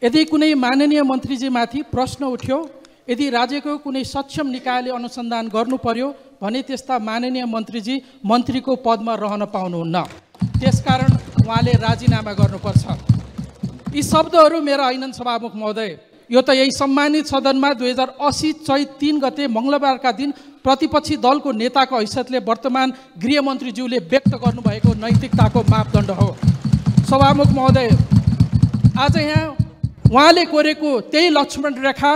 यदि कुनै माननीय मन्त्रीजीमाथि प्रश्न उठ्यो, यदि राज्यको कुनै सक्षम निकायले अनुसन्धान गर्नु पर्यो भने त्यस्ता माननीय मन्त्रीजी मन्त्रीको पदमा रहन पाउनुहुन्न। त्यसकारण उहाँले राजीनामा गर्नुपर्छ। यी शब्दहरू मेरा होइनन् सभामुख महोदय, यो त यही सम्मानित सदनमा 2080 चैत 3 गते मङ्गलबारका दिन प्रतिपक्षी दलको नेताको हैसियतले वर्तमान गृहमन्त्रीज्यूले व्यक्त गर्नुभएको नैतिकताको मापदण्ड हो। सभामुख महोदय, आज यहाँ उहाँले कोरेको त्यही लक्ष्मण रेखा,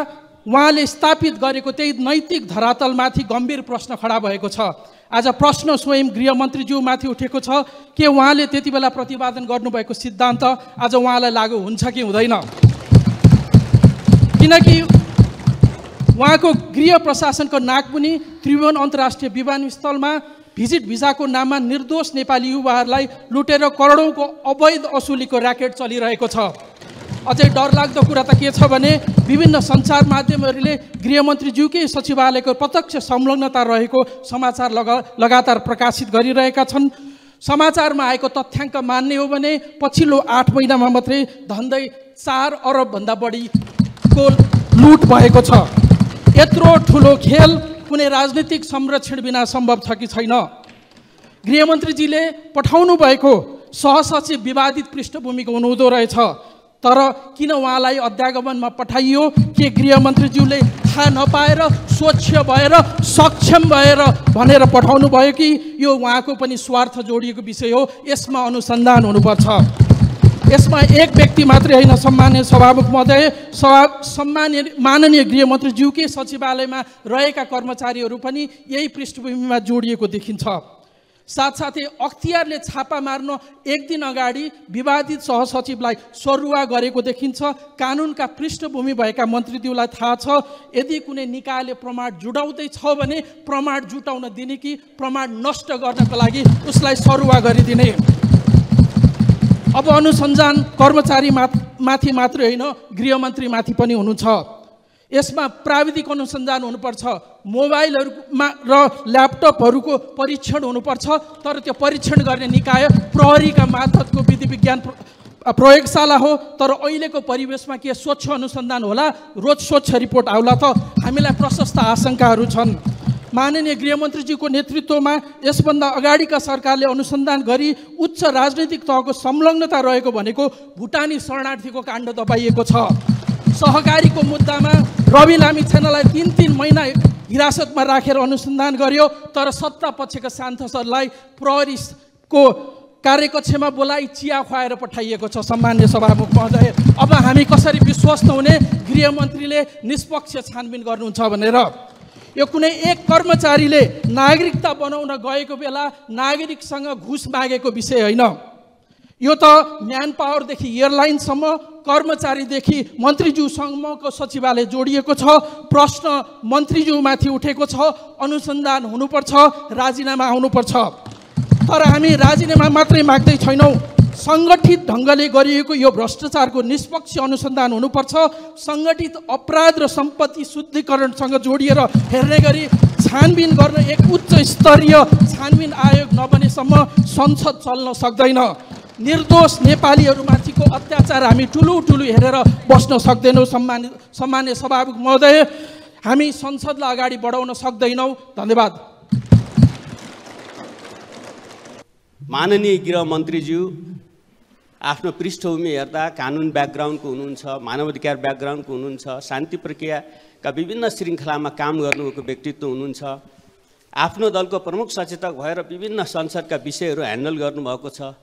उहाँले स्थापित गरेको त्यही नैतिक धरातलमाथि गम्भीर प्रश्न खडा भएको छ। आज प्रश्न स्वयं गृहमन्त्रीज्यूमाथि उठेको छ कि उहाँले त्यति बेला प्रतिपादन गर्नुभएको सिद्धान्त आज उहाँलाई लागू हुन्छ कि हुँदैन, किनकि उहाँको गृह प्रशासनको नाकमुनि त्रिभुवन अन्तर्राष्ट्रिय विमानस्थलमा भिजिट भिसाको नाममा निर्दोष नेपाली युवाहरूलाई लुटेर करोडौँको अवैध असुलीको र्याकेट चलिरहेको छ। अझै डरलाग्दो कुरा त के छ भने विभिन्न सञ्चार माध्यमहरूले गृहमन्त्रीज्यूकै सचिवालयको प्रत्यक्ष संलग्नता रहेको समाचार लगातार प्रकाशित गरिरहेका छन्। समाचारमा आएको तथ्याङ्क मान्ने हो भने पछिल्लो 8 महिनामा मात्रै धन्दै 4 अरबभन्दा बढीको लुट भएको छ। यत्रो ठुलो खेल कुनै राजनीतिक संरक्षण बिना सम्भव छ कि छैन? गृहमन्त्रीजीले पठाउनु भएको सहसचिव विवादित पृष्ठभूमिको हुनुहुँदो रहेछ, तर किन उहाँलाई अध्यागमनमा पठाइयो? के गृहमन्त्रीज्यूले थाहा नपाएर, स्वच्छ भएर, सक्षम भएर भनेर पठाउनु भयो कि यो उहाँको पनि स्वार्थ जोडिएको विषय हो? यसमा अनुसन्धान हुनुपर्छ। यसमा एक व्यक्ति मात्रै होइन सम्माननीय सभामुख महोदय, सम्माननीय माननीय गृहमन्त्रीज्यूकै सचिवालयमा रहेका कर्मचारीहरू पनि यही पृष्ठभूमिमा जोडिएको देखिन्छ। साथसाथै अख्तियारले छापा मार्न एक दिन अगाडि विवादित सहसचिवलाई सरुवा गरेको देखिन्छ। कानुनका पृष्ठभूमि भएका मन्त्रीज्यूलाई थाहा छ यदि कुनै निकायले प्रमाण जुटाउँदैछ भने प्रमाण जुटाउन दिने कि प्रमाण नष्ट गर्नको लागि उसलाई सरुवा गरिदिने। अब अनुसन्धान कर्मचारी माथि मात्रै होइन, गृहमन्त्रीमाथि पनि हुनुहुन्छ। यसमा प्राविधिक अनुसन्धान हुनुपर्छ, मोबाइलहरूमा र ल्यापटपहरूको परीक्षण हुनुपर्छ, तर त्यो परीक्षण गर्ने निकाय प्रहरीका मार्फतको विधि विज्ञान प्रयोगशाला हो। तर अहिलेको परिवेशमा के स्वच्छ अनुसन्धान होला, रोज स्वच्छ रिपोर्ट आउला त? हामीलाई प्रशस्त आशंकाहरू छन्। माननीय गृहमन्त्रीजीको नेतृत्वमा यसभन्दा अगाडिका सरकारले अनुसन्धान गरी उच्च राजनैतिक तहको संलग्नता रहेको भनेको भुटानी शरणार्थीको काण्ड दबाइएको छ। सहकारीको मुद्दामा रवि लामिछानेलाई 3 महिना हिरासतमा राखेर अनुसन्धान गर्यो, तर सत्ता पक्षका सांसदलाई प्रहरीको कार्यकक्षमा बोलाई चिया खुवाएर पठाइएको छ। सम्माननीय सभामुख महोदय, अब हामी कसरी विश्वस्त हुने गृहमन्त्रीले निष्पक्ष छानबिन गर्नुहुन्छ भनेर? यो कुनै एक कर्मचारीले नागरिकता बनाउन गएको बेला नागरिकसँग घुस मागेको विषय होइन। यो त म्यान पावरदेखि एयरलाइनसम्म, कर्मचारीदेखि मन्त्रीज्यूसम्मको सचिवालय जोडिएको छ। प्रश्न मन्त्रीज्यूमाथि उठेको छ, अनुसन्धान हुनुपर्छ, राजीनामा आउनुपर्छ। तर हामी राजीनामा मात्रै माग्दै छैनौँ, सङ्गठित ढङ्गले गरिएको यो भ्रष्टाचारको निष्पक्ष अनुसन्धान हुनुपर्छ। सङ्गठित अपराध र सम्पत्ति शुद्धिकरणसँग जोडिएर हेर्ने गरी छानबिन गर्न एक उच्च स्तरीय छानबिन आयोग नबनेसम्म संसद चल्न सक्दैन। निर्दोष नेपालीहरूमाथिको अत्याचार हामी ठुलो हेरेर बस्न सक्दैनौँ। सम्मान्य सभामुख महोदय, हामी संसदलाई अगाडि बढाउन सक्दैनौँ। धन्यवाद। माननीय गृहमन्त्रीज्यू आफ्नो पृष्ठभूमि हेर्दा कानुन ब्याकग्राउन्डको हुनुहुन्छ, मानवाधिकार ब्याकग्राउन्डको हुनुहुन्छ, शान्ति प्रक्रियाका विभिन्न श्रृङ्खलामा काम गर्नुभएको व्यक्तित्व हुनुहुन्छ। आफ्नो दलको प्रमुख सचेतक भएर विभिन्न संसदका विषयहरू ह्यान्डल गर्नुभएको छ।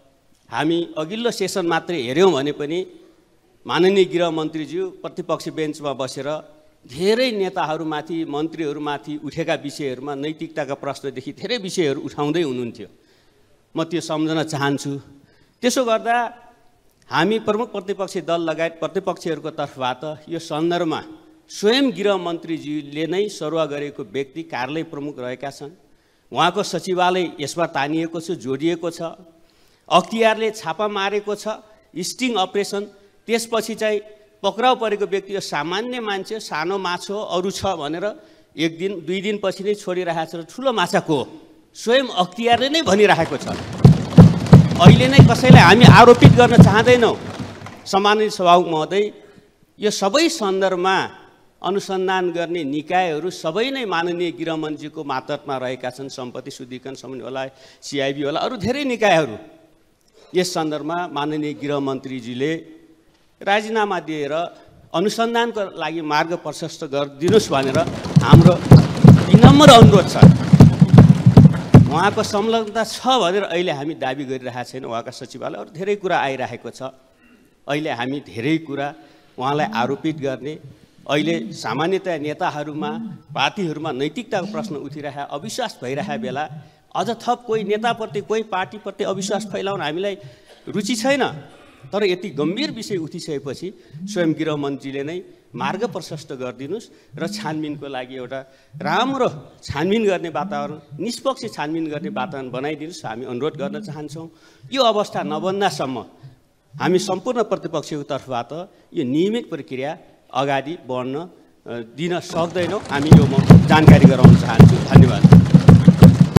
हामी अघिल्लो सेसन मात्रै हेऱ्यौँ भने पनि माननीय गृहमन्त्रीज्यू प्रतिपक्षी बेन्चमा बसेर धेरै नेताहरूमाथि, मन्त्रीहरूमाथि उठेका विषयहरूमा नैतिकताका प्रश्नदेखि धेरै विषयहरू उठाउँदै हुनुहुन्थ्यो। म त्यो सम्झन चाहन्छु। त्यसो गर्दा हामी प्रमुख प्रतिपक्षी दल लगायत प्रतिपक्षीहरूको तर्फबाट यो सन्दर्भमा स्वयं गृहमन्त्रीज्यूले नै सरुवा गरेको व्यक्ति कार्यालय प्रमुख रहेका छन्। उहाँको सचिवालय यसमा तानिएको छ, जोडिएको छ। अख्तियारले छापा मारेको छ, स्टिङ अपरेसन। त्यसपछि चाहिँ पक्राउ परेको व्यक्ति यो सामान्य मान्छे, सानो माछा अरू छ भनेर 1 दिन 2 दिनपछि नै छोडिरहेको छ। ठुलो माछा को हो? स्वयं अख्तियारले नै भनिरहेको छ। अहिले नै कसैलाई हामी आरोपित गर्न चाहँदैनौँ। सम्मानित सभामुख महोदय, यो सबै सन्दर्भमा अनुसन्धान गर्ने निकायहरू सबै नै माननीय गृहमन्त्रीको मातहतमा रहेका छन्। सम्पत्ति शुद्धिकरण समिति होला, सिआइबी होला, अरू धेरै निकायहरू। यस सन्दर्भमा माननीय गृहमन्त्रीजीले राजीनामा दिएर अनुसन्धानको लागि मार्ग प्रशस्त गरिदिनुहोस् भनेर हाम्रो विनम्र अनुरोध छ। उहाँको संलग्नता छ भनेर अहिले हामी दाबी गरिरहेका छैनौँ। उहाँका सचिवालय अरू धेरै कुरा आइरहेको छ। अहिले हामी धेरै कुरा उहाँलाई आरोपित गर्ने, अहिले सामान्यतया नेताहरूमा पार्टीहरूमा नैतिकताको प्रश्न उठिरहेको, अविश्वास भइरहेको बेला अझ थप कोही नेताप्रति कोही पार्टीप्रति अविश्वास फैलाउन हामीलाई रुचि छैन। तर यति गम्भीर विषय उठिसकेपछि स्वयं गृहमन्त्रीले नै मार्ग प्रशस्त गरिदिनुहोस् र छानबिनको लागि एउटा राम्रो छानबिन गर्ने वातावरण, निष्पक्ष छानबिन गर्ने वातावरण बनाइदिनुहोस् हामी अनुरोध गर्न चाहन्छौँ। यो अवस्था नबन्दासम्म हामी सम्पूर्ण प्रतिपक्षको तर्फबाट यो नियमित प्रक्रिया अगाडि बढ्न दिन सक्दैनौँ। हामी यो म जानकारी गराउन चाहन्छु। धन्यवाद।